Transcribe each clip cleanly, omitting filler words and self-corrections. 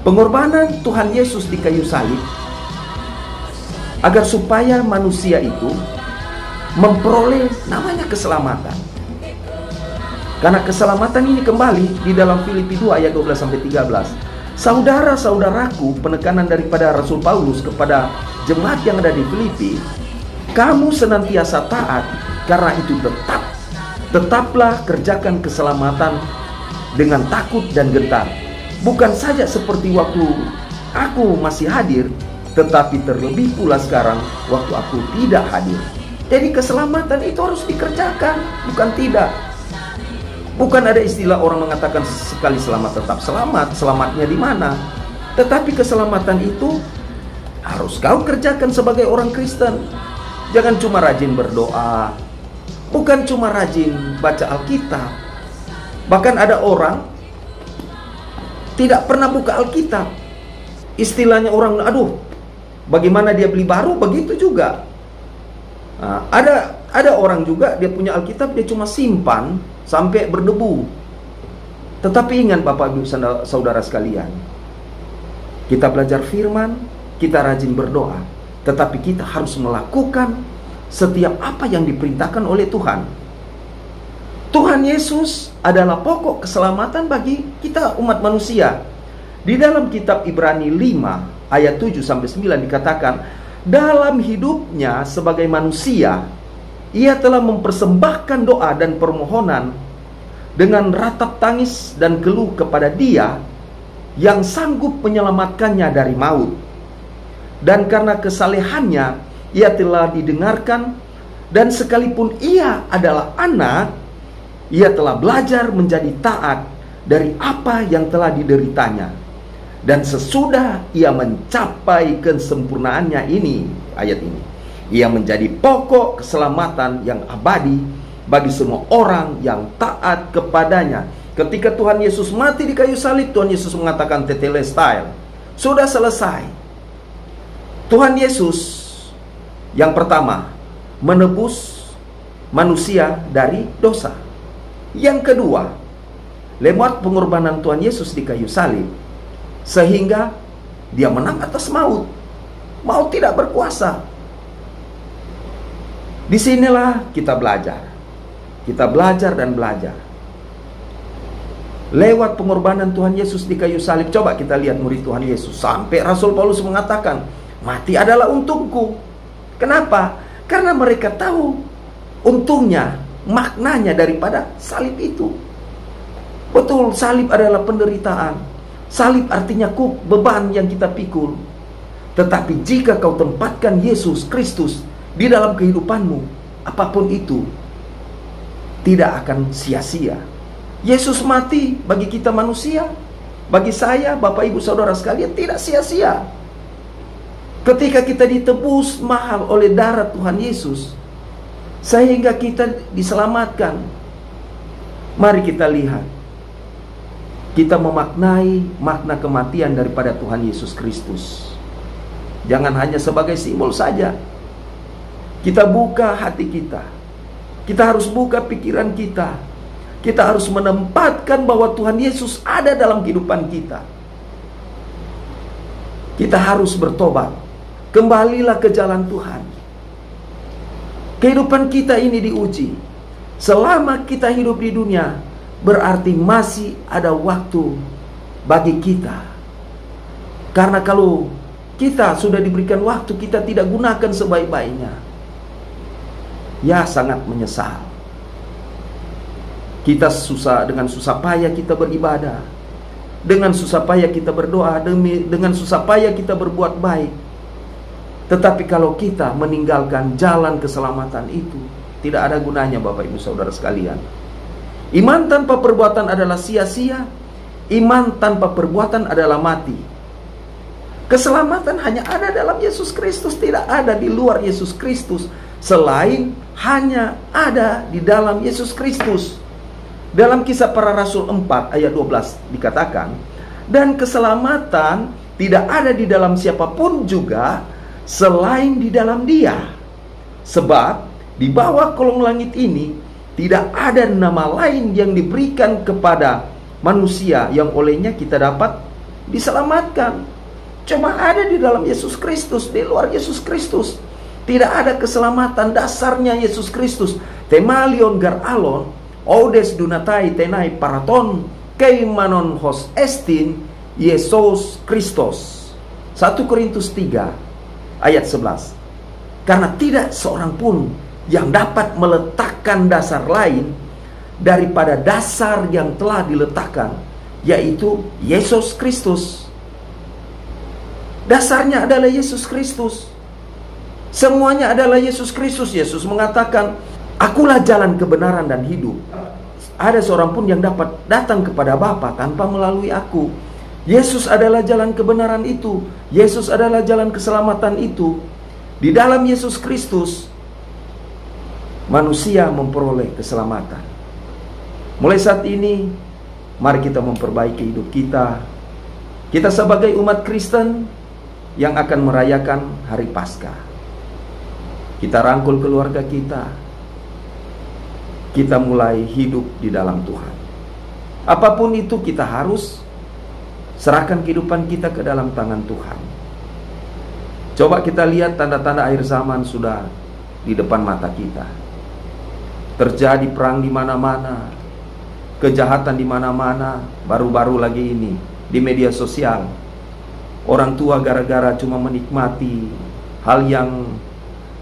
Pengorbanan Tuhan Yesus di kayu salib agar supaya manusia itu memperoleh namanya keselamatan. Karena keselamatan ini kembali di dalam Filipi 2 ayat 12-13. Saudara-saudaraku, penekanan daripada Rasul Paulus kepada jemaat yang ada di Filipi, kamu senantiasa taat, karena itu tetaplah kerjakan keselamatan dengan takut dan gentar. Bukan saja seperti waktu aku masih hadir, tetapi terlebih pula sekarang waktu aku tidak hadir. Jadi keselamatan itu harus dikerjakan, bukan tidak. Bukan ada istilah orang mengatakan sekali selamat tetap selamat, selamatnya di mana? Tetapi keselamatan itu harus kau kerjakan sebagai orang Kristen. Jangan cuma rajin berdoa, bukan cuma rajin baca Alkitab. Bahkan ada orang tidak pernah buka Alkitab. Istilahnya orang, aduh, bagaimana dia beli baru, begitu juga. Nah, ada orang juga dia punya Alkitab, dia cuma simpan sampai berdebu. Tetapi ingat Bapak Ibu Saudara sekalian, kita belajar firman, kita rajin berdoa, tetapi kita harus melakukan setiap apa yang diperintahkan oleh Tuhan. Tuhan Yesus adalah pokok keselamatan bagi kita umat manusia. Di dalam kitab Ibrani 5 ayat 7-9 dikatakan, dalam hidupnya sebagai manusia, ia telah mempersembahkan doa dan permohonan dengan ratap tangis dan keluh kepada Dia yang sanggup menyelamatkannya dari maut. Dan karena kesalehannya, ia telah didengarkan, dan sekalipun ia adalah anak, ia telah belajar menjadi taat dari apa yang telah dideritanya. Dan sesudah ia mencapai kesempurnaannya ini, ayat ini, ia menjadi pokok keselamatan yang abadi bagi semua orang yang taat kepadanya. Ketika Tuhan Yesus mati di kayu salib, Tuhan Yesus mengatakan tetelestai, sudah selesai. Tuhan Yesus yang pertama menebus manusia dari dosa. Yang kedua, lewat pengorbanan Tuhan Yesus di kayu salib, sehingga Dia menang atas maut. Maut tidak berkuasa. Disinilah kita belajar. Kita belajar dan belajar. Lewat pengorbanan Tuhan Yesus di kayu salib, coba kita lihat murid Tuhan Yesus. Sampai Rasul Paulus mengatakan, mati adalah untungku. Kenapa? Karena mereka tahu untungnya, maknanya daripada salib itu. Betul, salib adalah penderitaan. Salib artinya beban yang kita pikul. Tetapi jika kau tempatkan Yesus Kristus di dalam kehidupanmu, apapun itu tidak akan sia-sia. Yesus mati bagi kita manusia, bagi saya, Bapak Ibu Saudara sekalian, tidak sia-sia. Ketika kita ditebus mahal oleh darah Tuhan Yesus, sehingga kita diselamatkan, mari kita lihat, kita memaknai makna kematian daripada Tuhan Yesus Kristus. Jangan hanya sebagai simbol saja. Kita buka hati kita. Kita harus buka pikiran kita. Kita harus menempatkan bahwa Tuhan Yesus ada dalam kehidupan kita. Kita harus bertobat. Kembalilah ke jalan Tuhan. Kehidupan kita ini diuji. Selama kita hidup di dunia, berarti masih ada waktu bagi kita. Karena kalau kita sudah diberikan waktu, kita tidak gunakan sebaik-baiknya, ya sangat menyesal. Kita dengan susah payah kita beribadah, dengan susah payah kita berdoa, dengan susah payah kita berbuat baik. Tetapi kalau kita meninggalkan jalan keselamatan itu, tidak ada gunanya Bapak Ibu Saudara sekalian. Iman tanpa perbuatan adalah sia-sia. Iman tanpa perbuatan adalah mati. Keselamatan hanya ada dalam Yesus Kristus, tidak ada di luar Yesus Kristus. Selain hanya ada di dalam Yesus Kristus. Dalam Kisah Para Rasul 4 ayat 12 dikatakan, dan keselamatan tidak ada di dalam siapapun juga selain di dalam Dia. Sebab di bawah kolong langit ini tidak ada nama lain yang diberikan kepada manusia yang olehnya kita dapat diselamatkan. Cuma ada di dalam Yesus Kristus. Di luar Yesus Kristus tidak ada keselamatan. Dasarnya Yesus Kristus. Temalion gar alon, odes dunatai tenai paraton, keimanon hos estin, Yesus Kristus. 1 Korintus 3 ayat 11. Karena tidak seorang pun yang dapat meletakkan dasar lain daripada dasar yang telah diletakkan, yaitu Yesus Kristus. Dasarnya adalah Yesus Kristus. Semuanya adalah Yesus Kristus. Yesus mengatakan, "Akulah jalan kebenaran dan hidup. Ada seorang pun yang dapat datang kepada Bapa tanpa melalui aku." Yesus adalah jalan kebenaran itu. Yesus adalah jalan keselamatan itu. Di dalam Yesus Kristus manusia memperoleh keselamatan. Mulai saat ini, mari kita memperbaiki hidup kita. Kita sebagai umat Kristen yang akan merayakan hari Paskah. Kita rangkul keluarga kita. Kita mulai hidup di dalam Tuhan. Apapun itu, kita harus serahkan kehidupan kita ke dalam tangan Tuhan. Coba kita lihat tanda-tanda akhir zaman sudah di depan mata kita. Terjadi perang di mana-mana, kejahatan di mana-mana. Baru-baru lagi ini di media sosial, orang tua gara-gara cuma menikmati hal yang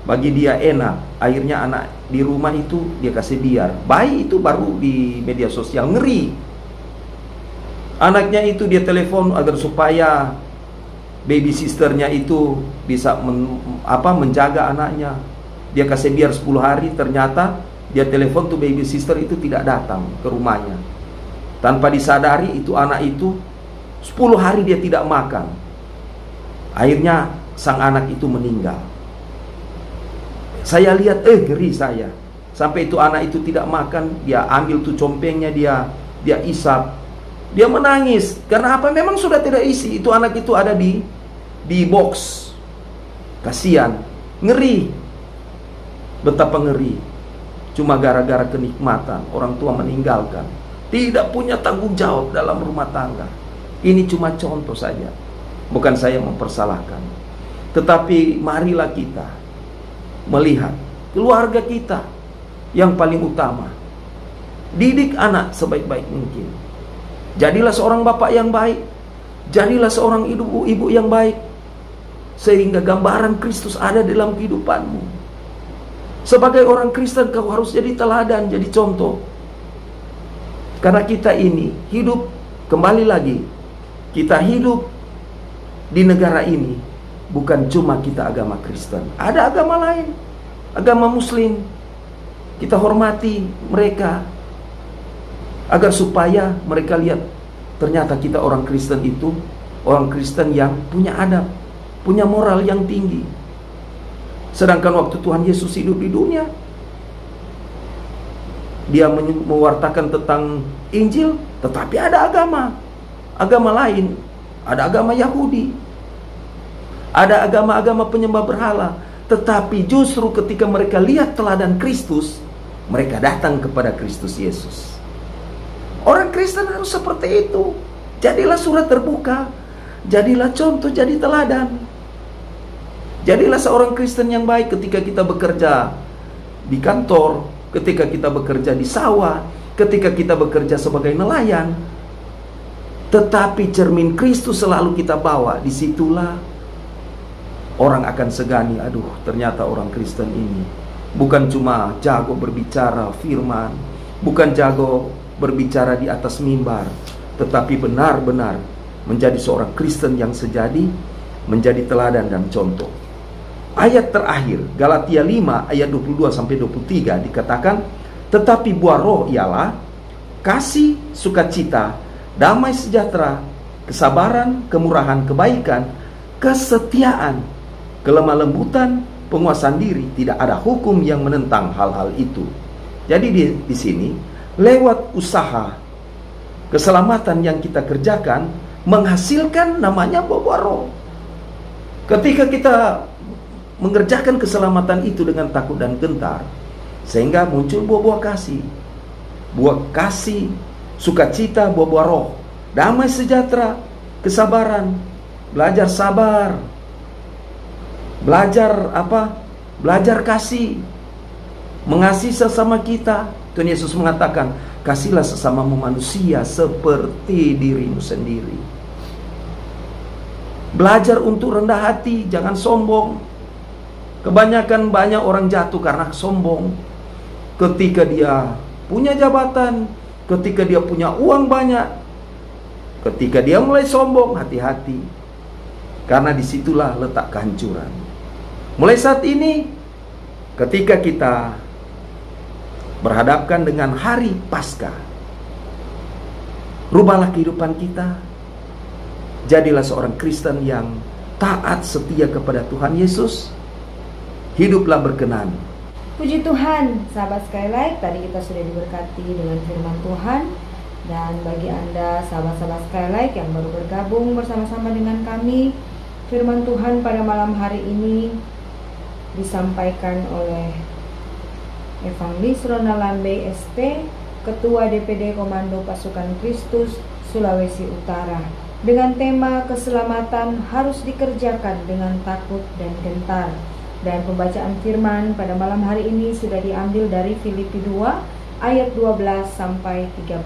bagi dia enak, akhirnya anak di rumah itu dia kasih biar. Bayi itu baru di media sosial, ngeri. Anaknya itu dia telepon agar supaya baby sisternya itu bisa menjaga anaknya. Dia kasih biar 10 hari, ternyata dia telepon tuh baby sister itu tidak datang ke rumahnya. Tanpa disadari itu anak itu 10 hari dia tidak makan. Akhirnya sang anak itu meninggal. Saya lihat, ngeri saya. Sampai itu anak itu tidak makan, dia ambil tuh compengnya, dia isap. Dia menangis. Karena apa? Memang sudah tidak isi. Itu anak itu ada di box. Kasihan. Ngeri. Betapa ngeri. Cuma gara-gara kenikmatan, orang tua meninggalkan. Tidak punya tanggung jawab dalam rumah tangga. Ini cuma contoh saja. Bukan saya mempersalahkan. Tetapi marilah kita melihat keluarga kita yang paling utama. Didik anak sebaik-baik mungkin. Jadilah seorang bapak yang baik. Jadilah seorang ibu yang baik. Sehingga gambaran Kristus ada dalam kehidupanmu. Sebagai orang Kristen kau harus jadi teladan, jadi contoh. Karena kita ini hidup, kembali lagi, kita hidup di negara ini bukan cuma kita agama Kristen. Ada agama lain, agama Muslim. Kita hormati mereka agar supaya mereka lihat ternyata kita orang Kristen itu orang Kristen yang punya adab, punya moral yang tinggi. Sedangkan waktu Tuhan Yesus hidup di dunia, dia mewartakan tentang Injil, tetapi ada agama lain. Ada agama Yahudi, ada agama-agama penyembah berhala. Tetapi justru ketika mereka lihat teladan Kristus, mereka datang kepada Kristus Yesus. Orang Kristen harus seperti itu. Jadilah surat terbuka, jadilah contoh, jadi teladan. Jadilah seorang Kristen yang baik ketika kita bekerja di kantor, ketika kita bekerja di sawah, ketika kita bekerja sebagai nelayan. Tetapi cermin Kristus selalu kita bawa. Disitulah orang akan segani, aduh ternyata orang Kristen ini bukan cuma jago berbicara firman, bukan jago berbicara di atas mimbar, tetapi benar-benar menjadi seorang Kristen yang sejati, menjadi teladan dan contoh. Ayat terakhir Galatia 5 ayat 22-23 dikatakan, tetapi buah roh ialah kasih, sukacita, damai sejahtera, kesabaran, kemurahan, kebaikan, kesetiaan, kelemah lembutan, penguasaan diri. Tidak ada hukum yang menentang hal-hal itu. Jadi di sini lewat usaha keselamatan yang kita kerjakan, menghasilkan namanya buah-buah roh. Ketika kita mengerjakan keselamatan itu dengan takut dan gentar, sehingga muncul buah-buah kasih. Buah kasih, sukacita, buah-buah roh, damai sejahtera, kesabaran, belajar sabar, belajar apa? Belajar kasih, mengasihi sesama kita. Tuhan Yesus mengatakan, kasihlah sesamamu manusia seperti dirimu sendiri. Belajar untuk rendah hati, jangan sombong. Kebanyakan banyak orang jatuh karena sombong. Ketika dia punya jabatan, ketika dia punya uang banyak, ketika dia mulai sombong, hati-hati. Karena disitulah letak kehancuran. Mulai saat ini, ketika kita berhadapkan dengan hari Paskah, rubahlah kehidupan kita. Jadilah seorang Kristen yang taat setia kepada Tuhan Yesus. Hiduplah berkenan. Puji Tuhan, sahabat Skylight, tadi kita sudah diberkati dengan firman Tuhan. Dan bagi Anda sahabat-sahabat Skylight yang baru bergabung bersama-sama dengan kami, firman Tuhan pada malam hari ini disampaikan oleh Evangelis Ronald Lambe SP, Ketua DPD Komando Pasukan Kristus Sulawesi Utara, dengan tema keselamatan harus dikerjakan dengan takut dan gentar. Dan pembacaan firman pada malam hari ini sudah diambil dari Filipi 2 ayat 12 sampai 13.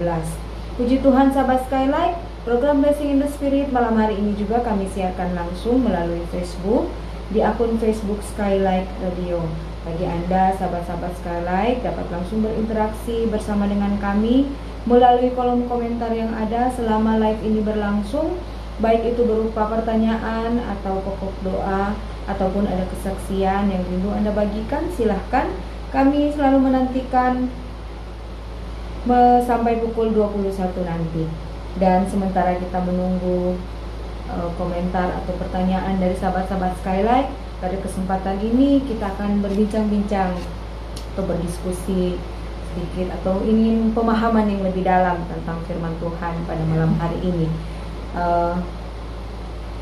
Puji Tuhan sahabat Skylight, program Blessing in the Spirit malam hari ini juga kami siarkan langsung melalui Facebook di akun Facebook Skylight Radio. Bagi Anda sahabat-sahabat Skylight dapat langsung berinteraksi bersama dengan kami melalui kolom komentar yang ada selama live ini berlangsung, baik itu berupa pertanyaan atau pokok doa, ataupun ada kesaksian yang rindu Anda bagikan, silahkan. Kami selalu menantikan sampai pukul 21 nanti. Dan sementara kita menunggu komentar atau pertanyaan dari sahabat-sahabat Skylight, pada kesempatan ini kita akan berbincang-bincang atau berdiskusi sedikit atau ingin pemahaman yang lebih dalam tentang firman Tuhan pada malam hari ini.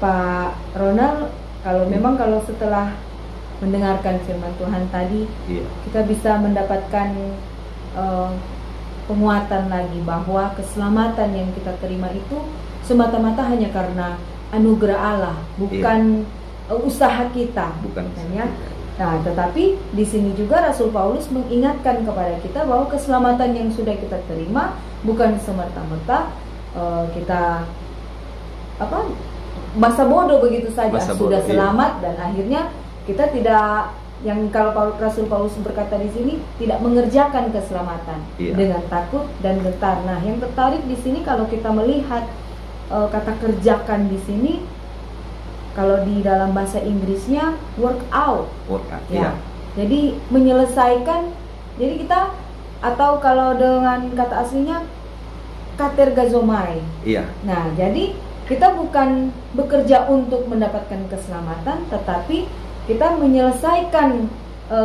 Pak Ronald, kalau setelah mendengarkan firman Tuhan tadi, kita bisa mendapatkan penguatan lagi bahwa keselamatan yang kita terima itu semata-mata hanya karena anugerah Allah, bukan usaha kita, bukan ya. Nah, tetapi di sini juga Rasul Paulus mengingatkan kepada kita bahwa keselamatan yang sudah kita terima bukan semerta-merta kita masa bodoh begitu saja, sudah selamat, dan akhirnya kita tidak, yang kalau Rasul Paulus berkata di sini, tidak mengerjakan keselamatan dengan takut dan gentar. Nah, yang tertarik di sini kalau kita melihat kata kerjakan di sini, kalau di dalam bahasa Inggrisnya work out ya. Jadi menyelesaikan, jadi kita, atau kalau dengan kata aslinya katergazomai. Nah, jadi kita bukan bekerja untuk mendapatkan keselamatan, tetapi kita menyelesaikan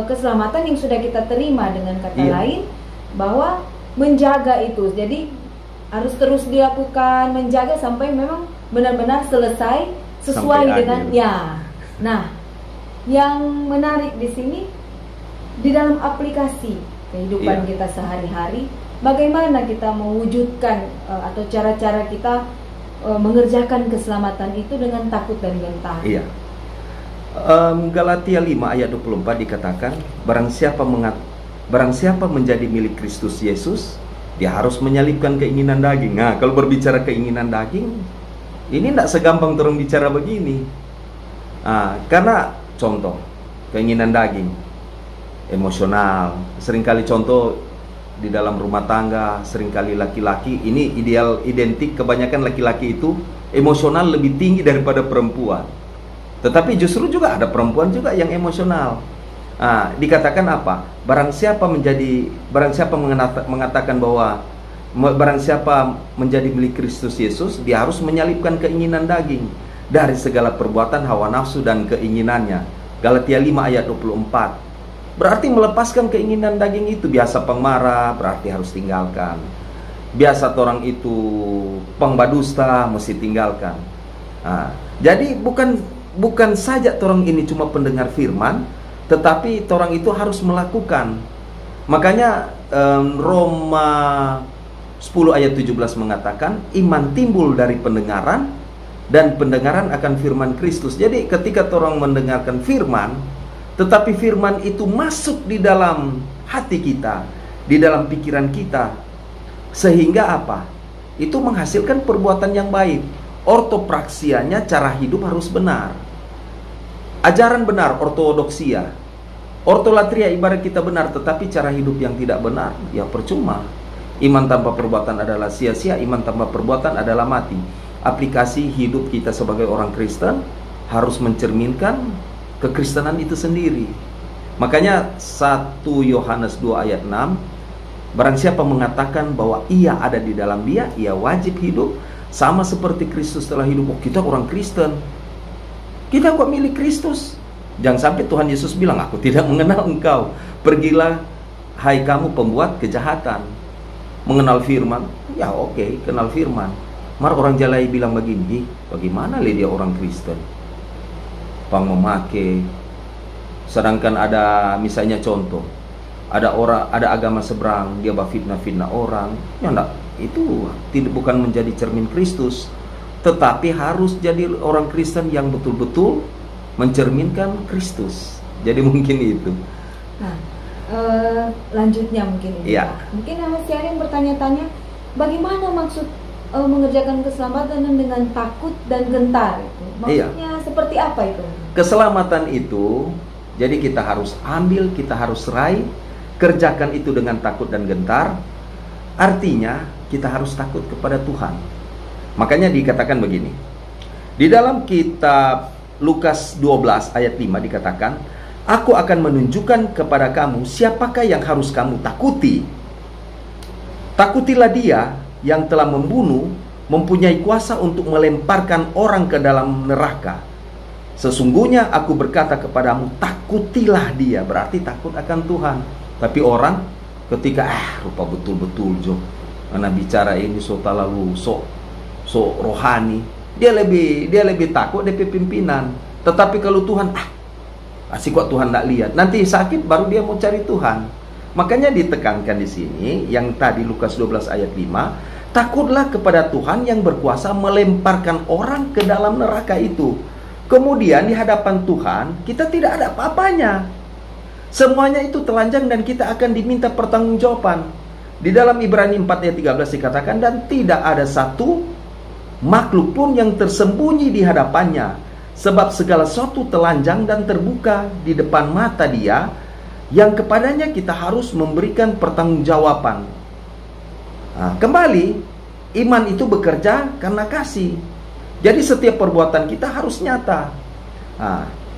keselamatan yang sudah kita terima. Dengan kata lain, bahwa menjaga itu, jadi harus terus dilakukan, menjaga sampai memang benar-benar selesai sesuai sampai dengan akhir. Nah, yang menarik di sini, di dalam aplikasi kehidupan kita sehari-hari, bagaimana kita mewujudkan atau cara-cara kita mengerjakan keselamatan itu dengan takut dan gentar. Galatia 5 ayat 24 dikatakan, barang siapa menjadi milik Kristus Yesus, dia harus menyalibkan keinginan daging. Nah, kalau berbicara keinginan daging, ini tidak segampang orang bicara begini. Karena contoh, keinginan daging emosional, seringkali contoh di dalam rumah tangga, seringkali laki-laki, ini identik, kebanyakan laki-laki itu emosional lebih tinggi daripada perempuan. Tetapi justru juga ada perempuan juga yang emosional. Dikatakan apa? Barang siapa mengatakan bahwa barang siapa menjadi milik Kristus Yesus, dia harus menyalibkan keinginan daging dari segala perbuatan hawa nafsu dan keinginannya. Galatia 5 ayat 24. Berarti melepaskan keinginan daging itu. Biasa pemarah berarti harus tinggalkan. Biasa orang itu pengbadusta mesti tinggalkan. Jadi bukan saja orang ini cuma pendengar firman, tetapi orang itu harus melakukan. Makanya Roma 10 ayat 17 mengatakan iman timbul dari pendengaran, dan pendengaran akan firman Kristus. Jadi ketika orang mendengarkan firman, tetapi firman itu masuk di dalam hati kita, di dalam pikiran kita, sehingga apa? Itu menghasilkan perbuatan yang baik. Ortopraksianya, cara hidup harus benar. Ajaran benar, ortodoksia. Ortolatria ibarat kita benar, tetapi cara hidup yang tidak benar, ya percuma. Iman tanpa perbuatan adalah sia-sia, iman tanpa perbuatan adalah mati. Aplikasi hidup kita sebagai orang Kristen harus mencerminkan kekristenan itu sendiri. Makanya 1 Yohanes 2 ayat 6, barang siapa mengatakan bahwa ia ada di dalam dia, ia wajib hidup sama seperti Kristus telah hidup. Oh, kita orang Kristen, kita kok milik Kristus? Jangan sampai Tuhan Yesus bilang, aku tidak mengenal engkau, pergilah hai kamu pembuat kejahatan. Mengenal firman, ya oke, kenal firman. Mar orang Jalai bilang begini, bagaimana dia orang Kristen? Pang memakai. Sedangkan ada misalnya contoh, ada agama seberang, dia fitnah orang, ya enggak, itu bukan menjadi cermin Kristus, tetapi harus jadi orang Kristen yang betul-betul mencerminkan Kristus. Jadi mungkin itu. Nah, lanjutnya mungkin ini, ya. Mungkin masih ada yang bertanya-tanya, bagaimana maksud mengerjakan keselamatan dengan takut dan gentar? Maksudnya seperti apa itu? Keselamatan itu, jadi kita harus ambil, kita harus raih, kerjakan itu dengan takut dan gentar. Artinya kita harus takut kepada Tuhan. Makanya dikatakan begini, di dalam kitab Lukas 12 ayat 5 dikatakan, aku akan menunjukkan kepada kamu siapakah yang harus kamu takuti. Takutilah dia yang telah membunuh, mempunyai kuasa untuk melemparkan orang ke dalam neraka. Sesungguhnya aku berkata kepadamu, takutilah dia. Berarti takut akan Tuhan. Tapi orang ketika rupa betul-betul jo, mana bicara ini lalu so rohani, dia lebih takut DP pimpinan. Tetapi kalau Tuhan, asik kok Tuhan tidak lihat, nanti sakit baru dia mau cari Tuhan. Makanya ditekankan di sini yang tadi Lukas 12 ayat 5, takutlah kepada Tuhan yang berkuasa melemparkan orang ke dalam neraka itu. Kemudian di hadapan Tuhan kita tidak ada apa-apanya. Semuanya itu telanjang dan kita akan diminta pertanggungjawaban. Di dalam Ibrani 4 ayat 13 dikatakan, dan tidak ada satu makhluk pun yang tersembunyi di hadapannya, sebab segala sesuatu telanjang dan terbuka di depan mata Dia, yang kepadanya kita harus memberikan pertanggungjawaban. Kembali, iman itu bekerja karena kasih. Jadi setiap perbuatan kita harus nyata.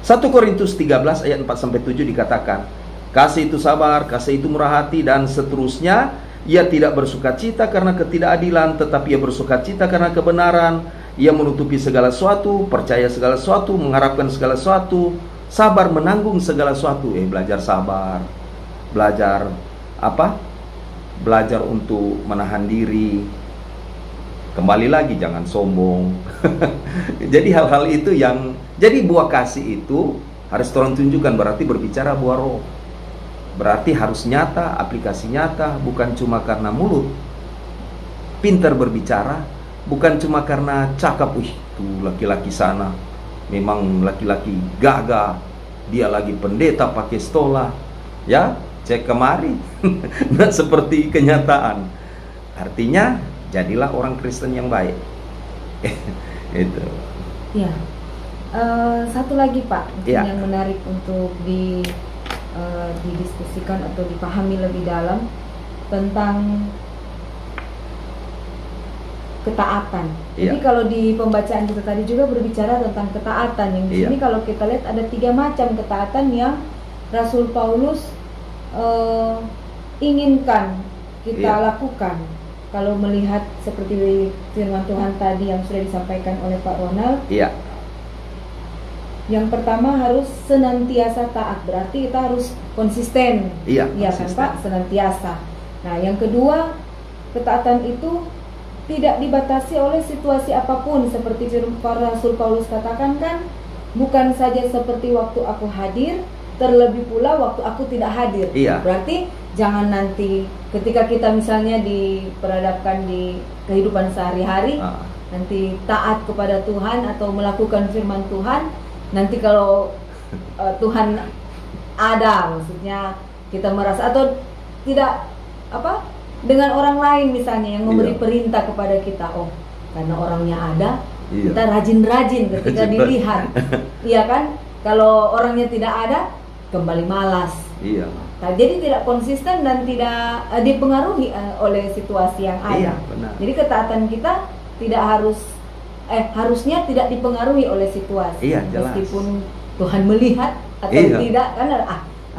1 Korintus 13 ayat 4-7 dikatakan, kasih itu sabar, kasih itu murah hati, dan seterusnya. Ia tidak bersukacita karena ketidakadilan, tetapi ia bersukacita karena kebenaran. Ia menutupi segala sesuatu, percaya segala sesuatu, mengharapkan segala sesuatu, sabar menanggung segala sesuatu. Belajar sabar, belajar apa? Belajar untuk menahan diri. Kembali lagi, jangan sombong. Jadi hal-hal itu yang, jadi buah kasih itu harus Tuhan tunjukkan, berarti berbicara buah roh. Berarti harus nyata, aplikasi nyata, bukan cuma karena mulut. Pintar berbicara, bukan cuma karena cakap, tuh laki-laki sana memang laki-laki gagah, dia lagi pendeta pakai stola, ya cek kemari. Nah, seperti kenyataan. Artinya jadilah orang Kristen yang baik. Itu. Ya. Satu lagi Pak, yang menarik untuk didiskusikan atau dipahami lebih dalam tentang ketaatan. Jadi kalau di pembacaan kita tadi juga berbicara tentang ketaatan. Yang di sini kalau kita lihat ada 3 macam ketaatan yang Rasul Paulus inginkan kita lakukan. Kalau melihat seperti firman Tuhan tadi yang sudah disampaikan oleh Pak Ronald, yang pertama harus senantiasa taat, berarti kita harus konsisten. Iya kan Pak, senantiasa. Nah, yang kedua ketaatan itu tidak dibatasi oleh situasi apapun, seperti Rasul Paulus katakan kan, bukan saja seperti waktu aku hadir, terlebih pula waktu aku tidak hadir. Iya. Berarti jangan nanti ketika kita misalnya diperhadapkan di kehidupan sehari-hari, nanti taat kepada Tuhan atau melakukan firman Tuhan, nanti kalau Tuhan ada, maksudnya kita merasa atau tidak dengan orang lain misalnya yang memberi perintah kepada kita, karena orangnya ada, kita rajin-rajin ketika dilihat. Iya kan? Kalau orangnya tidak ada, kembali malas. Iya. Nah, jadi tidak konsisten dan tidak dipengaruhi oleh situasi yang ada. Iya, benar. Jadi ketaatan kita tidak harusnya tidak dipengaruhi oleh situasi. Iya, jelas. Meskipun Tuhan melihat atau tidak, karena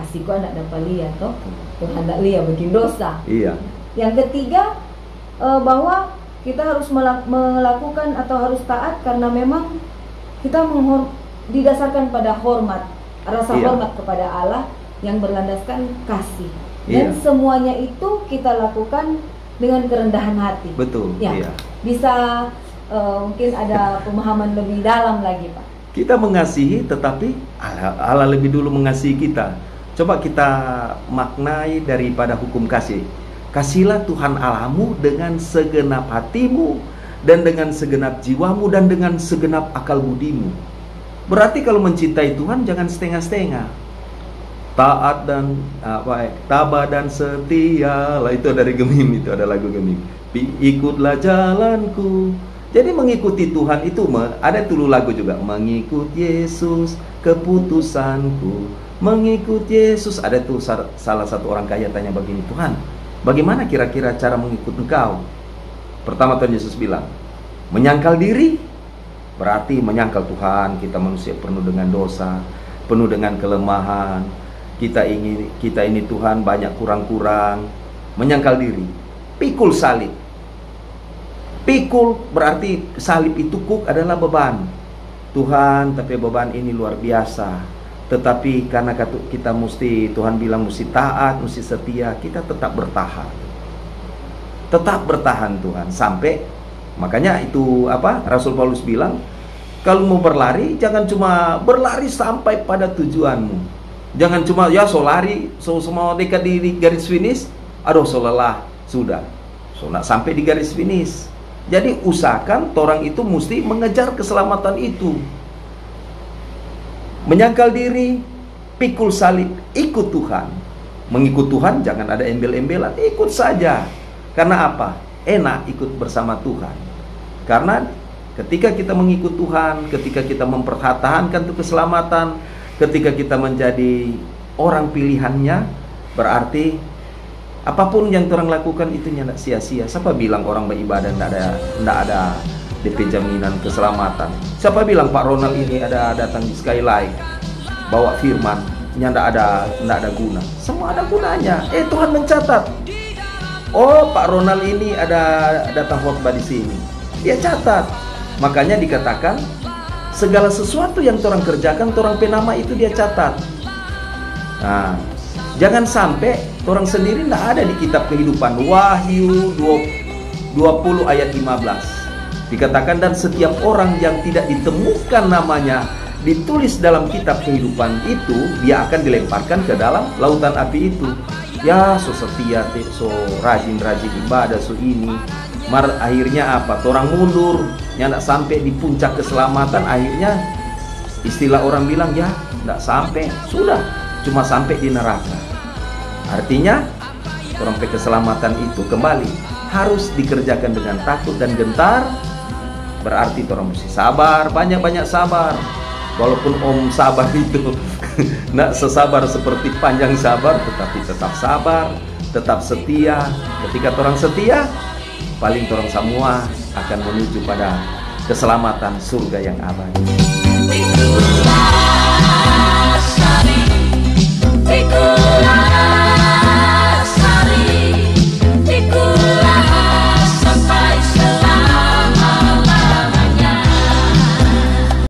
asik anak dapat lihat toh. Tuhan tidak lihat bikin dosa. Iya. Yang ketiga, bahwa kita harus melakukan atau harus taat karena memang kita didasarkan pada hormat, rasa hormat kepada Allah yang berlandaskan kasih. Dan semuanya itu kita lakukan dengan kerendahan hati. Betul. Ya. Bisa mungkin ada pemahaman lebih dalam lagi, Pak. Kita mengasihi, tetapi Allah lebih dulu mengasihi kita. Coba kita maknai daripada hukum kasih. Kasihilah Tuhan Allahmu dengan segenap hatimu, dan dengan segenap jiwamu, dan dengan segenap akal budimu. Berarti kalau mencintai Tuhan jangan setengah-setengah. Taat dan tabah dan setia lah, itu dari Gemim, itu ada lagu Gemim. Ikutlah jalanku. Jadi mengikuti Tuhan itu ada dulu lagu juga, mengikut Yesus keputusanku, mengikut Yesus. Ada tuh salah satu orang kaya tanya begini, Tuhan, bagaimana kira-kira cara mengikut Engkau? Pertama Tuhan Yesus bilang, menyangkal diri, berarti menyangkal Tuhan. Kita manusia penuh dengan dosa, penuh dengan kelemahan. Kita ini Tuhan banyak kurang-kurang. Menyangkal diri. Pikul salib. Pikul berarti salib itu adalah beban. Tuhan, tapi beban ini luar biasa. Tetapi karena kita Tuhan bilang mesti taat, mesti setia, kita tetap bertahan. Tetap bertahan Tuhan sampai, makanya itu Rasul Paulus bilang, kalau mau berlari jangan cuma berlari sampai pada tujuanmu. Jangan cuma lari semua dekat di garis finish, so lelah, sudah. Nak sampai di garis finish. Jadi usahakan orang itu mesti mengejar keselamatan itu. Menyangkal diri, pikul salib, ikut Tuhan. Mengikut Tuhan jangan ada embel-embelan, ikut saja. Karena apa? Enak ikut bersama Tuhan. Karena ketika kita mengikut Tuhan, ketika kita mempertahankan itu keselamatan, ketika kita menjadi orang pilihannya, berarti apapun yang orang lakukan itu tidak sia-sia. Siapa bilang orang beribadah tidak ada DP jaminan keselamatan? Siapa bilang Pak Ronald ini ada datang di Skylight bawa firman tidak ada guna? Semua ada gunanya. Tuhan mencatat. Oh, Pak Ronald ini ada datang khotbah di sini. Dia catat. Makanya dikatakan segala sesuatu yang orang kerjakan, orang penama itu dia catat. Nah, jangan sampai orang sendiri tidak ada di kitab kehidupan. Wahyu 20 ayat 15 dikatakan, dan setiap orang yang tidak ditemukan namanya ditulis dalam kitab kehidupan itu, dia akan dilemparkan ke dalam lautan api itu. Ya, so setia, so rajin-rajin ibadah, so ini. Akhirnya apa? Orang mundur, tidak sampai di puncak keselamatan. Akhirnya istilah orang bilang, ya tidak sampai, sudah cuma sampai di neraka. Artinya orang keselamatan itu kembali harus dikerjakan dengan takut dan gentar. Berarti orang mesti sabar, banyak-banyak sabar. Walaupun Om sabar itu tidak sesabar seperti panjang sabar, tetapi tetap sabar, tetap setia. Ketika orang setia, paling orang semua akan menuju pada keselamatan surga yang abadi.